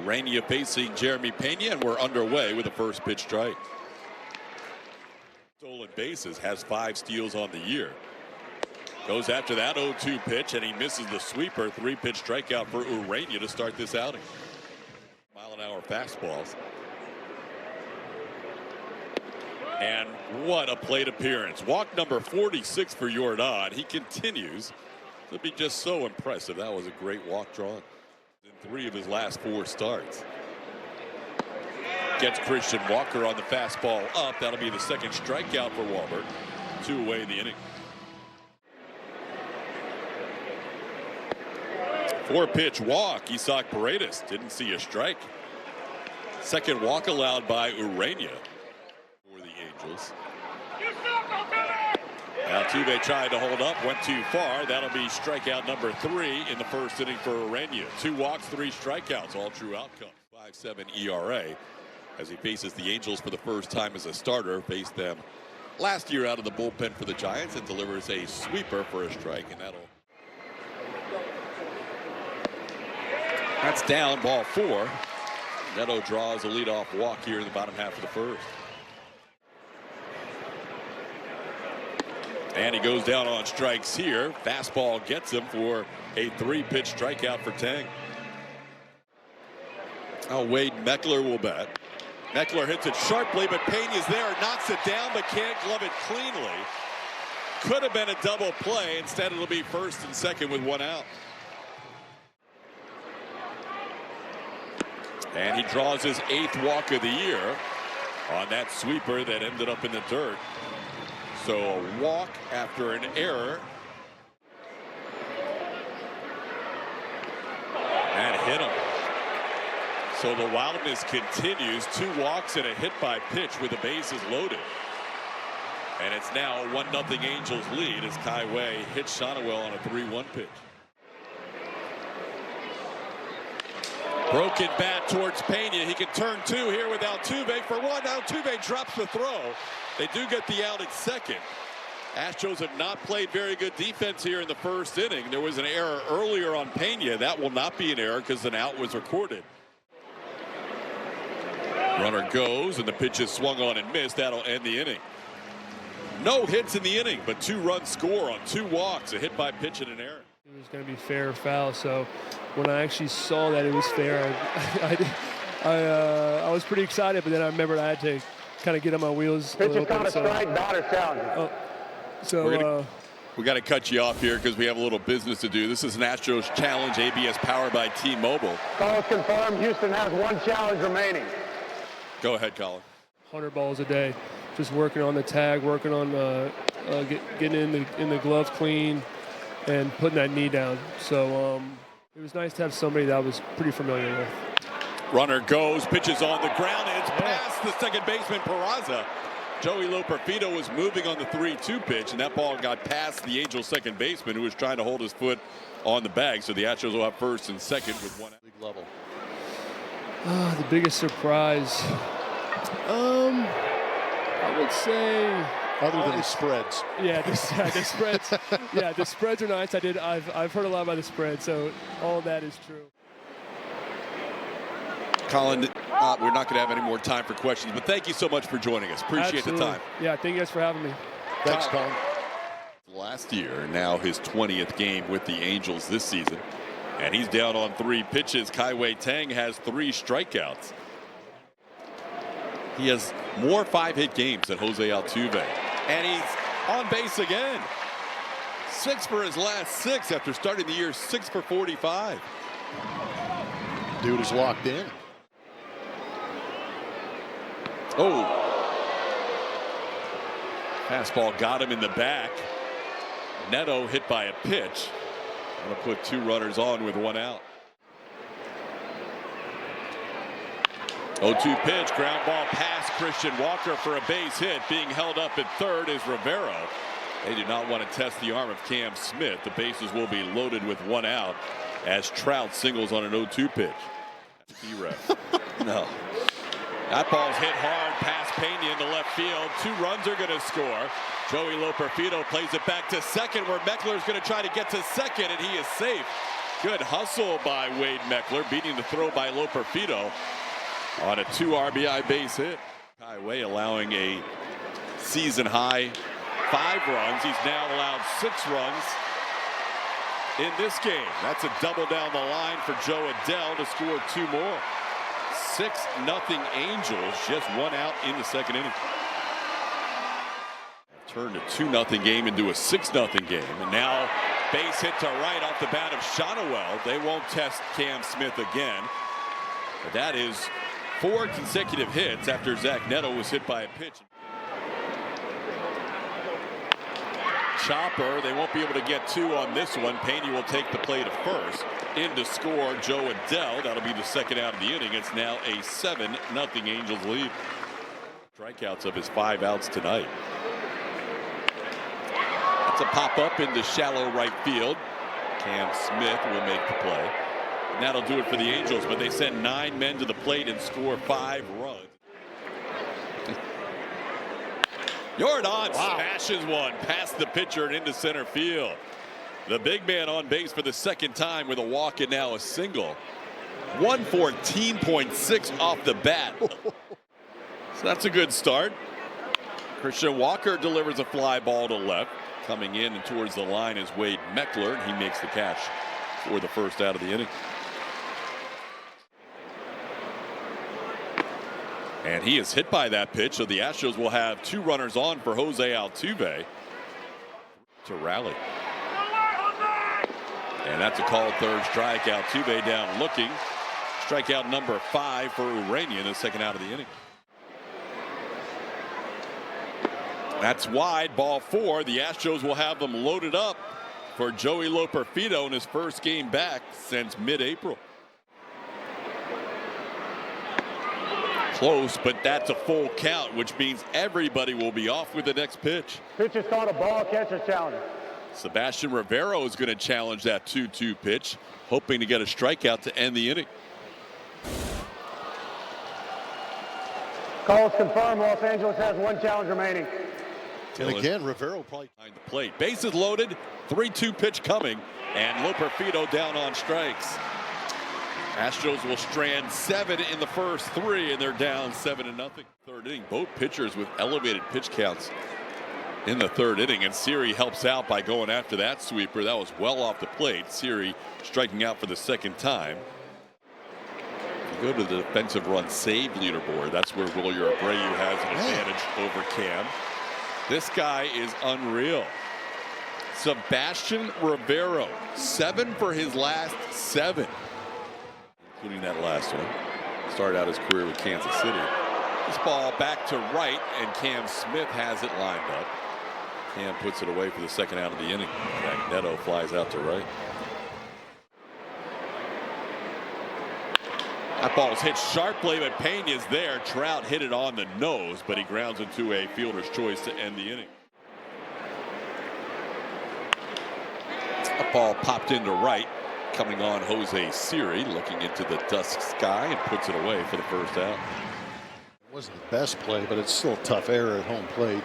Urania facing Jeremy Pena, and we're underway with the first pitch strike. Stolen bases, has 5 steals on the year. Goes after that 0-2 pitch, and he misses the sweeper. 3-pitch strikeout for Urania to start this outing. Mile-an-hour fastballs. And what a plate appearance. Walk number 46 for Jordan. He continues to be just so impressive. That was a great walk drawn in 3 of his last 4 starts. Gets Christian Walker on the fastball up. That'll be the 2nd strikeout for Walbert. 2 away in the inning. 4-pitch walk. Isaac Paredes didn't see a strike. 2nd walk allowed by Urania for the Angels. Altuve tried to hold up, went too far. That'll be strikeout number 3 in the 1st inning for Urania. 2 walks, 3 strikeouts, all true outcomes. 5.7 ERA as he faces the Angels for the first time as a starter. Faced them last year out of the bullpen for the Giants and delivers a sweeper for a strike, and that's down, ball 4. Neto draws a leadoff walk here in the bottom half of the 1st. And he goes down on strikes here. Fastball gets him for a 3-pitch strikeout for Tang. Now Wade Meckler will bat. Meckler hits it sharply, but Pena's there, knocks it down, but can't glove it cleanly. Could have been a double play. Instead, it'll be 1st and 2nd with 1 out. And he draws his 8th walk of the year on that sweeper that ended up in the dirt. So a walk after an error. And hit him. So the wildness continues. 2 walks and a hit by pitch with the bases loaded. And it's now a 1-0 Angels lead as Kai Wei hits Shonowell on a 3-1 pitch. Broken bat towards Pena. He can turn 2 here with Altuve for 1. Altuve drops the throw. They do get the out at 2nd. Astros have not played very good defense here in the 1st inning. There was an error earlier on Pena. That will not be an error because an out was recorded. Runner goes, and the pitch is swung on and missed. That'll end the inning. No hits in the inning, but 2 runs score on 2 walks, a hit by pitch and an error. It was going to be fair or foul, so when I actually saw that it was fair, I was pretty excited, but then I remembered I had to kind of get on my wheels. Pitch is on a strike, batter challenge. We got to cut you off here because we have a little business to do. This is an Astros Challenge, ABS powered by T-Mobile. Call confirmed. Houston has 1 challenge remaining. Go ahead, Colin. 100 balls a day, just working on the tag, working on getting in the gloves clean, and putting that knee down. So it was nice to have somebody that I was pretty familiar with. Runner goes, pitches on the ground, and it's past the 2nd baseman, Peraza. Joey Loperfido was moving on the 3-2 pitch, and that ball got past the Angels' 2nd baseman, who was trying to hold his foot on the bag. So the Astros will have 1st and 2nd with 1 league level. The biggest surprise, I would say, other than the spreads. Yeah, the spreads. Yeah, the spreads are nice. I've heard a lot about the spread, so all that is true. Colin, we're not going to have any more time for questions, but thank you so much for joining us. Appreciate the time. Yeah, thank you guys for having me. Thanks, Colin. Last year, now his 20th game with the Angels this season, and he's down on 3 pitches. Kai Wei Tang has 3 strikeouts. He has more 5-hit games than Jose Altuve, and he's on base again. 6 for his last 6 after starting the year 6 for 45. Dude is locked in. Oh. Fastball got him in the back. Neto hit by a pitch. Going to put 2 runners on with 1 out. 0-2 pitch, ground ball past Christian Walker for a base hit. Being held up at 3rd is Rivero. They do not want to test the arm of Cam Smith. The bases will be loaded with 1 out as Trout singles on an 0-2 pitch. B-ref. No. That ball's hit hard past Pena into left field. 2 runs are going to score. Joey Loperfido plays it back to 2nd, where Meckler's going to try to get to 2nd, and he is safe. Good hustle by Wade Meckler, beating the throw by Loperfido on a 2 RBI base hit. Highway allowing a season high 5 runs. He's now allowed 6 runs in this game. That's a double down the line for Joe Adell to score 2 more. 6-0 Angels, just 1 out in the second inning. Turned a 2-0 game into a 6-0 game, and now base hit to right off the bat of Shotwell. They won't test Cam Smith again, but that is 4 consecutive hits after Zach Neto was hit by a pitch. Chopper, they won't be able to get 2 on this one. Pena will take the play to first. In to score Joe Adell. That'll be the second out of the inning. It's now a 7-0 Angels lead. Strikeouts of his 5 outs tonight. That's a pop up into shallow right field. Cam Smith will make the play. And that'll do it for the Angels, but they send 9 men to the plate and score 5 runs. Jordan smashes one past the pitcher and into center field. The big man on base for the second time with a walk and now a single. 114.6 off the bat. So that's a good start. Christian Walker delivers a fly ball to left. Coming in and towards the line is Wade Meckler, and he makes the catch for the first out of the inning. And he is hit by that pitch, so the Astros will have 2 runners on for Jose Altuve to rally. And that's a called third strike. Altuve down looking. Strikeout number 5 for Urania in the second out of the inning. That's wide, ball 4. The Astros will have them loaded up for Joey Loperfido in his first game back since mid-April. Close, but that's a full count, which means everybody will be off with the next pitch. Pitch is called a ball catcher challenge. Sebastian Rivero is going to challenge that 2-2 pitch, hoping to get a strikeout to end the inning. Calls confirmed. Los Angeles has 1 challenge remaining. And again, Rivero probably behind the plate. Bases loaded, 3-2 pitch coming, and Loperfido down on strikes. Astros will strand 7 in the first 3, and they're down 7-0. Third inning, both pitchers with elevated pitch counts in the third inning, and Siri helps out by going after that sweeper. That was well off the plate. Siri striking out for the second time. If you go to the defensive run save leaderboard, that's where Wilyer Abreu has an advantage over Cam. This guy is unreal. Sebastian Rivero, 7 for his last 7. Including that last one. Started out his career with Kansas City. This ball back to right, and Cam Smith has it lined up. Cam puts it away for the second out of the inning. Zach Neto flies out to right. That ball's hit sharply, but Pena's there. Trout hit it on the nose, but he grounds into a fielder's choice to end the inning. That ball popped into right. Coming on Jose Siri, looking into the dusk sky, and puts it away for the first out. it wasn't the best play, but it's still a tough error at home plate.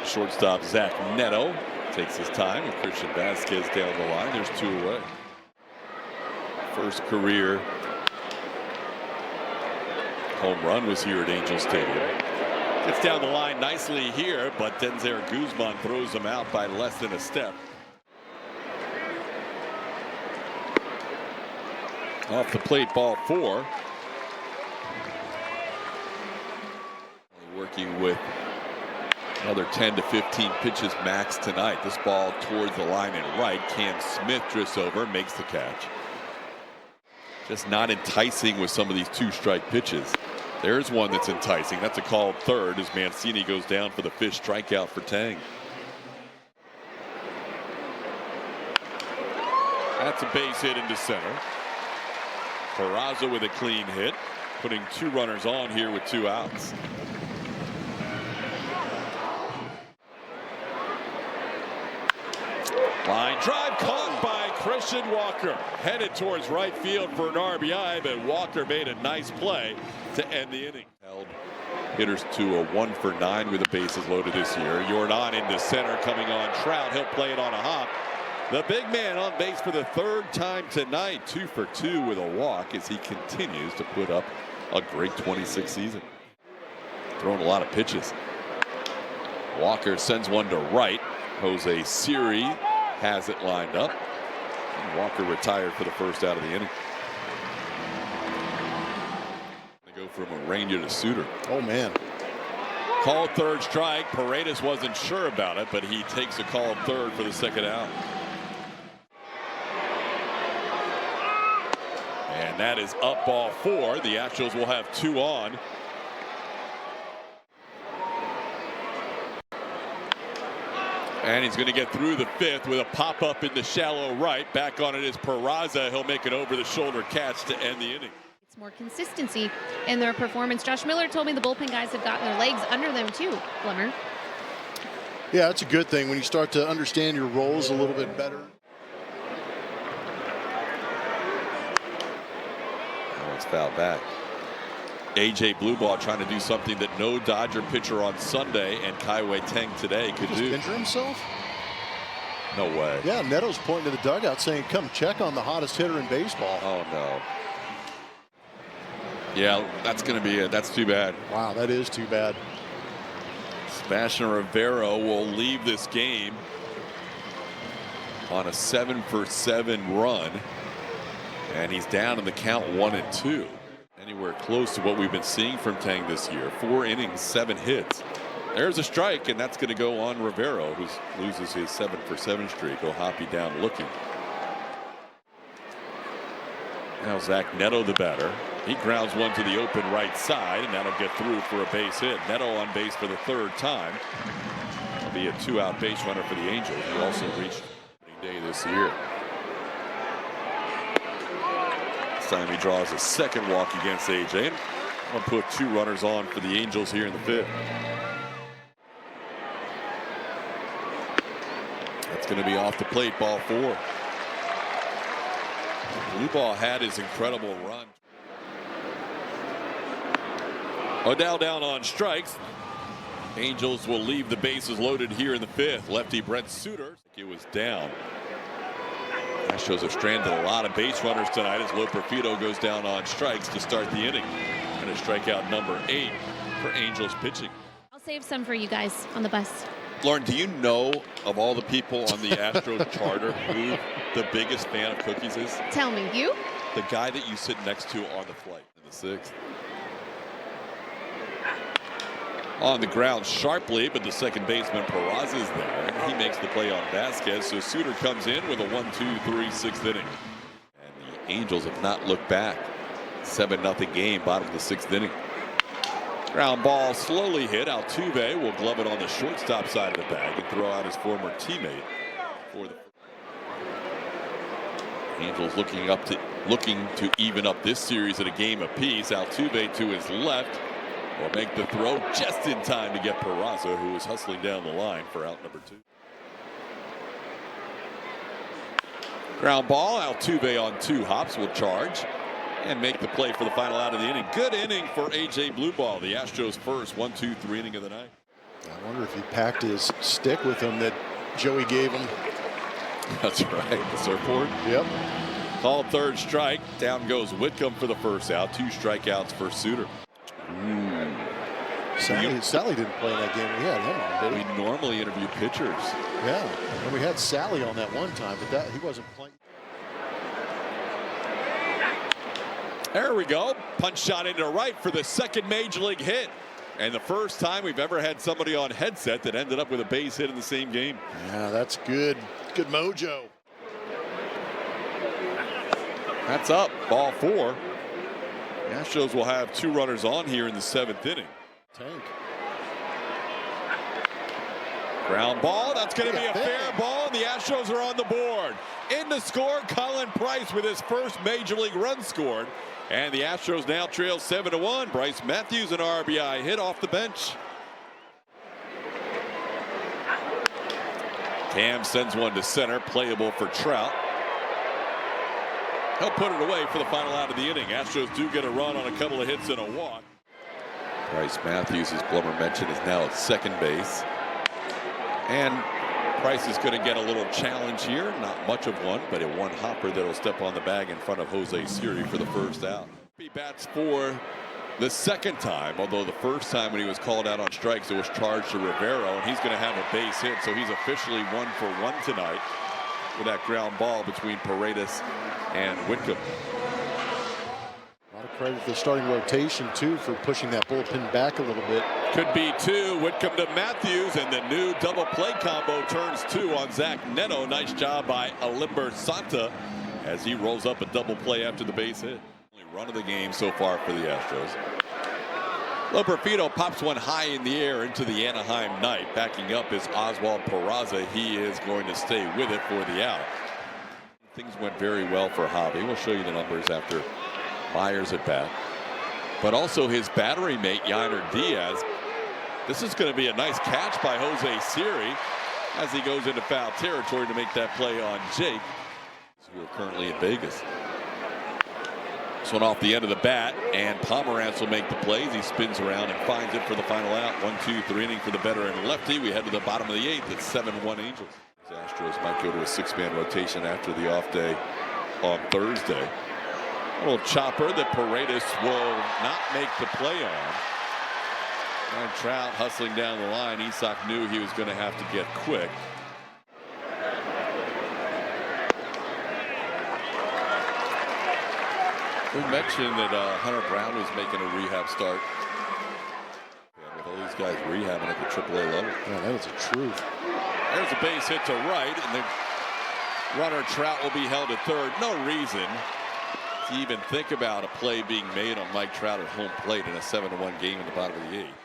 Shortstop Zach Neto takes his time with Christian Vasquez down the line. There's 2 away. First career home run was here at Angel Stadium. Gets down the line nicely here, but Denzer Guzman throws him out by less than a step. Off the plate, ball 4. Working with another 10 to 15 pitches max tonight. This ball towards the line and right. Cam Smith drifts over, makes the catch. Just not enticing with some of these 2-strike pitches. There's one that's enticing. That's a called third as Mancini goes down for the 5th strikeout for Tang. That's a base hit into center. Peraza with a clean hit, putting 2 runners on here with 2 outs. Line drive caught by Christian Walker. Headed towards right field for an RBI, but Walker made a nice play to end the inning. Held hitters to a 1 for 9 with the bases loaded this year. Jordan into center, coming on Trout. He'll play it on a hop. The big man on base for the third time tonight, 2 for 2 with a walk as he continues to put up a great 26 season. Throwing a lot of pitches. Walker sends one to right. Jose Siri has it lined up. And Walker retired for the first out of the inning. They go from a Ranger to Suter. Oh, man. Called third strike. Paredes wasn't sure about it, but he takes a called third for the second out. And that is up ball 4. The Astros will have 2 on. And he's going to get through the 5th with a pop up in the shallow right. Back on it is Peraza. He'll make an over the shoulder catch to end the inning. It's more consistency in their performance. Josh Miller told me the bullpen guys have gotten their legs under them too, Blummer. Yeah, that's a good thing when you start to understand your roles a little bit better. Oh, it's fouled back. AJ Blueball trying to do something that no Dodger pitcher on Sunday and Kaiwei Teng today could do. Injure himself? No way. Yeah, Neto's pointing to the dugout saying, come check on the hottest hitter in baseball. Oh, no. Yeah, that's going to be it. That's too bad. Wow, that is too bad. Sebastian Rivera will leave this game on a 7-for-7 run. And he's down in the count 1-2. Anywhere close to what we've been seeing from Tang this year. 4 innings, 7 hits. There's a strike, and that's going to go on Rivera, who loses his 7-for-7 streak. O'Hoppe down looking. Now Zach Neto, the batter. He grounds one to the open right side, and that'll get through for a base hit. Neto on base for the 3rd time. That'll be a 2-out base runner for the Angels, who also reached day this year. Time he draws a 2nd walk against AJ. I'll put 2 runners on for the Angels here in the 5th. That's going to be off the plate, ball 4. Blueball had his incredible run. Odell down on strikes. Angels will leave the bases loaded here in the 5th. Lefty Brent Suter. It was down. Astros have stranded a lot of base runners tonight as Loperfido goes down on strikes to start the inning. And a strikeout number 8 for Angels pitching. I'll save some for you guys on the bus. Lauren, do you know of all the people on the Astros charter who the biggest fan of cookies is? Tell me, you? The guy that you sit next to on the flight in the 6th. On the ground sharply, but the second baseman Peraza is there. He makes the play on Vasquez, so Suter comes in with a 1-2-3 6th inning. And the Angels have not looked back. 7-0 game, bottom of the 6th inning. Ground ball slowly hit. Altuve will glove it on the shortstop side of the bag and throw out his former teammate for the Angels looking to even up this series at a game apiece. Altuve to his left. Will make the throw just in time to get Peraza, who is hustling down the line for out number 2. Ground ball. Altuve on 2 hops will charge and make the play for the final out of the inning. Good inning for AJ Blueball, the Astros' first 1-2-3 inning of the night. I wonder if he packed his stick with him that Joey gave him. That's right, the surfboard. Yep. Called 3rd strike. Down goes Whitcomb for the first out. 2 strikeouts for Suter. Sally didn't play in that game. We had him on, did we? Normally interview pitchers. Yeah, and we had Sally on that one time, but he wasn't playing. There we go. Punch shot into right for the 2nd major league hit. And the first time we've ever had somebody on headset that ended up with a base hit in the same game. Yeah, that's good. Good mojo. That's up. Ball 4. The Astros will have 2 runners on here in the 7th inning. Tank. Ground ball. That's going to be a fair ball, and the Astros are on the board. In to score, Colin Price with his first major league run scored. And the Astros now trail 7-1. Bryce Matthews, an RBI hit off the bench. Cam sends one to center, playable for Trout. He'll put it away for the final out of the inning. Astros do get a run on a couple of hits and a walk. Bryce Matthews, as Blummer mentioned, is now at 2nd base. And Price is going to get a little challenge here. Not much of one, but a one hopper that'll step on the bag in front of Jose Siri for the first out. He bats for the second time, although the first time when he was called out on strikes, it was charged to Rivero, and he's going to have a base hit, so he's officially 1-for-1 tonight with that ground ball between Paredes and Whitcomb. A lot of credit to the starting rotation, too, for pushing that bullpen back a little bit. Could be two. Whitcomb to Matthews, and the new double play combo turns two on Zach Neto. Nice job by Alimber Santa as he rolls up a double play after the base hit. Run of the game so far for the Astros. Loperfido pops one high in the air into the Anaheim night. Backing up is Oswald Peraza. He is going to stay with it for the out. Things went very well for Javi. We'll show you the numbers after Myers at bat. But also his battery mate, Yainer Diaz. This is going to be a nice catch by Jose Siri as he goes into foul territory to make that play on Jake, who are currently in Vegas. This one off the end of the bat, and Pomerantz will make the plays. He spins around and finds it for the final out. 1-2-3 inning for the veteran lefty. We head to the bottom of the eighth. It's 7-1 Angels. The Astros might go to a six-man rotation after the off day on Thursday. A little chopper that Paredes will not make the play on. And Trout hustling down the line. Isak knew he was going to have to get quick. We mentioned that Hunter Brown was making a rehab start. And with all these guys rehabbing at the AAA level. Yeah, that is the truth. There's a base hit to right, and the runner Trout will be held at third. No reason to even think about a play being made on Mike Trout at home plate in a 7-1 game in the bottom of the eighth.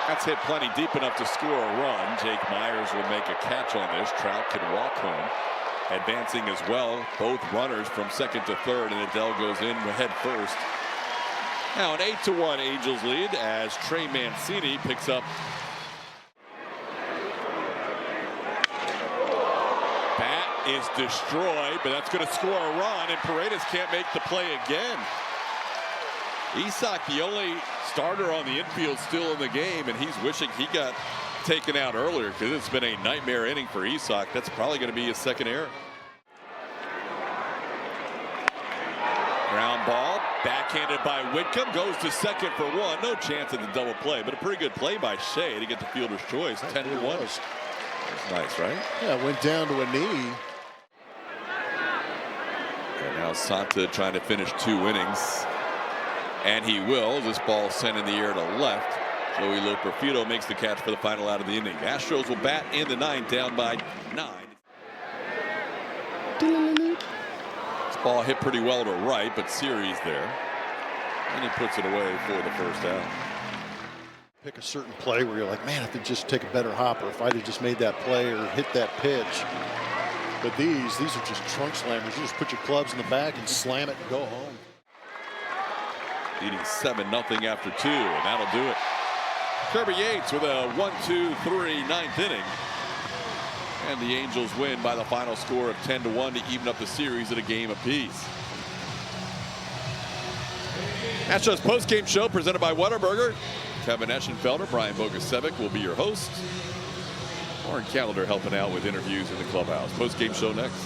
That's hit plenty deep enough to score a run. Jake Myers will make a catch on this. Trout can walk home. Advancing as well, both runners from second to third, and Adele goes in head first. Now an 8-1 Angels lead as Trey Mancini picks up. Bat is destroyed, but that's going to score a run, and Paredes can't make the play again. Isak, the only starter on the infield still in the game, and he's wishing he got taken out earlier because it's been a nightmare inning for Isak. That's probably going to be his second error. Ground ball, backhanded by Whitcomb, goes to second for one. No chance at the double play, but a pretty good play by Shea to get the fielder's choice. 10-1. That's nice, right? Yeah, went down to a knee. And now Santa trying to finish 2 innings. And he will. This ball sent in the air to left. Joey Loperfido makes the catch for the final out of the inning. Astros will bat in the ninth, down by 9. This ball hit pretty well to right, but Siri's there. And he puts it away for the first out. Pick a certain play where you're like, man, if they just take a better hopper, if I'd have just made that play or hit that pitch. But these are just trunk slammers. You just put your clubs in the bag and slam it and go home. Leading 7-0 after 2, and that'll do it. Kirby Yates with a 1-2-3 ninth inning. And the Angels win by the final score of 10-1 to even up the series at a game apiece. Astros postgame show presented by Whataburger. Kevin Eschenfelder, Brian Bogusevic will be your host. Warren Callender helping out with interviews in the clubhouse. Postgame show next.